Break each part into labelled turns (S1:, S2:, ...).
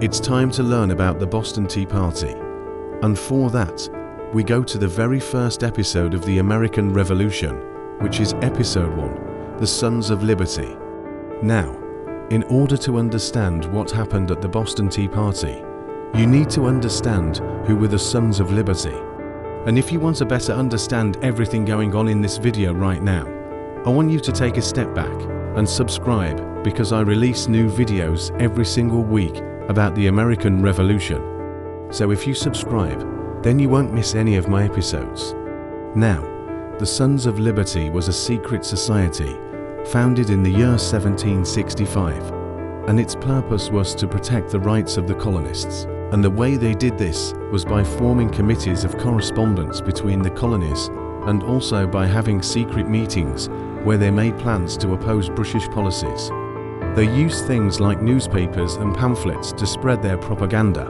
S1: It's time to learn about the Boston Tea Party. And for that, we go to the very first episode of the American Revolution, which is episode 1, The Sons of Liberty. Now, in order to understand what happened at the Boston Tea Party, you need to understand who were the Sons of Liberty. And if you want to better understand everything going on in this video right now, I want you to take a step back and subscribe, because I release new videos every single week about the American Revolution. So if you subscribe, then you won't miss any of my episodes. Now, the Sons of Liberty was a secret society founded in the year 1765, and its purpose was to protect the rights of the colonists. And the way they did this was by forming committees of correspondence between the colonies, and also by having secret meetings where they made plans to oppose British policies. They used things like newspapers and pamphlets to spread their propaganda.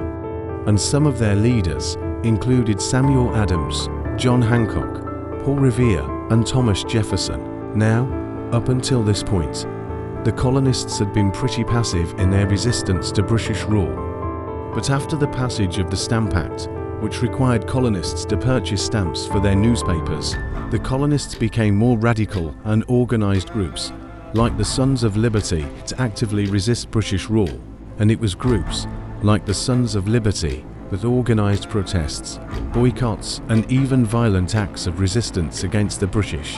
S1: And some of their leaders included Samuel Adams, John Hancock, Paul Revere, and Thomas Jefferson. Now, up until this point, the colonists had been pretty passive in their resistance to British rule. But after the passage of the Stamp Act, which required colonists to purchase stamps for their newspapers, the colonists became more radical and organized groups, like the Sons of Liberty, to actively resist British rule. And it was groups like the Sons of Liberty that organized protests, boycotts, and even violent acts of resistance against the British.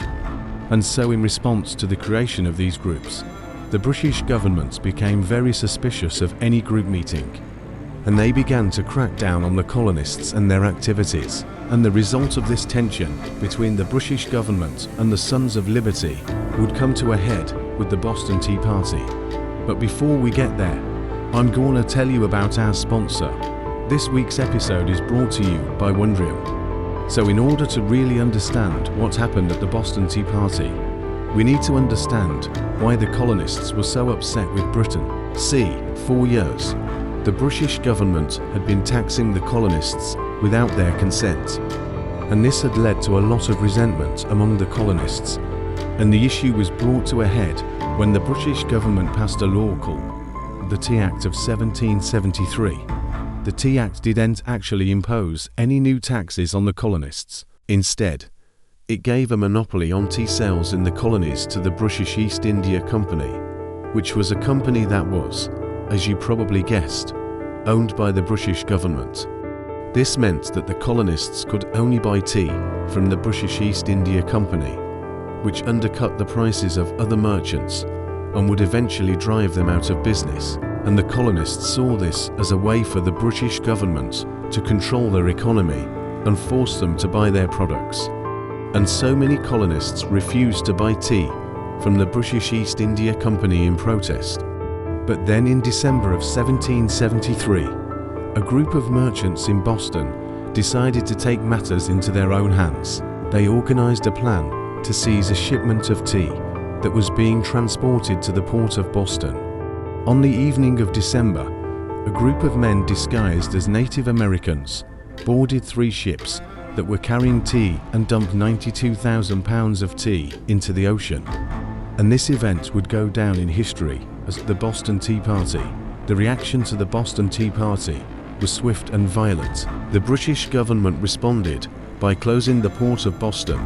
S1: And so in response to the creation of these groups, the British government became very suspicious of any group meeting, and they began to crack down on the colonists and their activities. And the result of this tension between the British government and the Sons of Liberty would come to a head with the Boston Tea Party. But before we get there, I'm going to tell you about our sponsor. This week's episode is brought to you by Wondrium. So in order to really understand what happened at the Boston Tea Party, we need to understand why the colonists were so upset with Britain. See, 4 years, the British government had been taxing the colonists without their consent, and this had led to a lot of resentment among the colonists. And the issue was brought to a head when the British government passed a law called the Tea Act of 1773. The Tea Act didn't actually impose any new taxes on the colonists. Instead, it gave a monopoly on tea sales in the colonies to the British East India Company, which was a company that was, as you probably guessed, owned by the British government. This meant that the colonists could only buy tea from the British East India Company, which undercut the prices of other merchants and would eventually drive them out of business. And the colonists saw this as a way for the British government to control their economy and force them to buy their products. And so many colonists refused to buy tea from the British East India Company in protest. But then in December of 1773, a group of merchants in Boston decided to take matters into their own hands. They organized a plan to seize a shipment of tea that was being transported to the port of Boston. On the evening of December, a group of men disguised as Native Americans boarded 3 ships that were carrying tea and dumped 92,000 pounds of tea into the ocean. And this event would go down in history as the Boston Tea Party. The reaction to the Boston Tea Party was swift and violent. The British government responded by closing the port of Boston,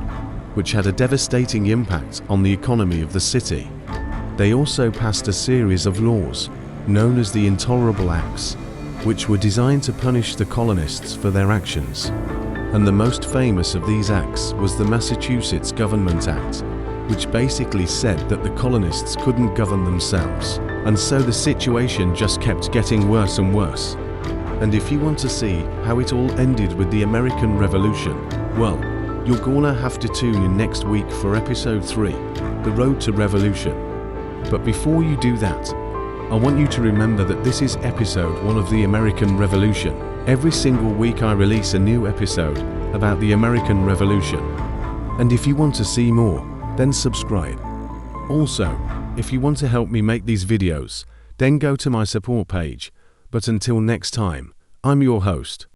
S1: which had a devastating impact on the economy of the city. They also passed a series of laws known as the Intolerable Acts, which were designed to punish the colonists for their actions. And the most famous of these acts was the Massachusetts Government Act, which basically said that the colonists couldn't govern themselves. And so the situation just kept getting worse and worse. And if you want to see how it all ended with the American Revolution, well, you're gonna have to tune in next week for episode 3, The Road to Revolution. But before you do that, I want you to remember that this is episode 1 of the American Revolution. Every single week I release a new episode about the American Revolution. And if you want to see more, then subscribe. Also, if you want to help me make these videos, then go to my support page. But until next time, I'm your host,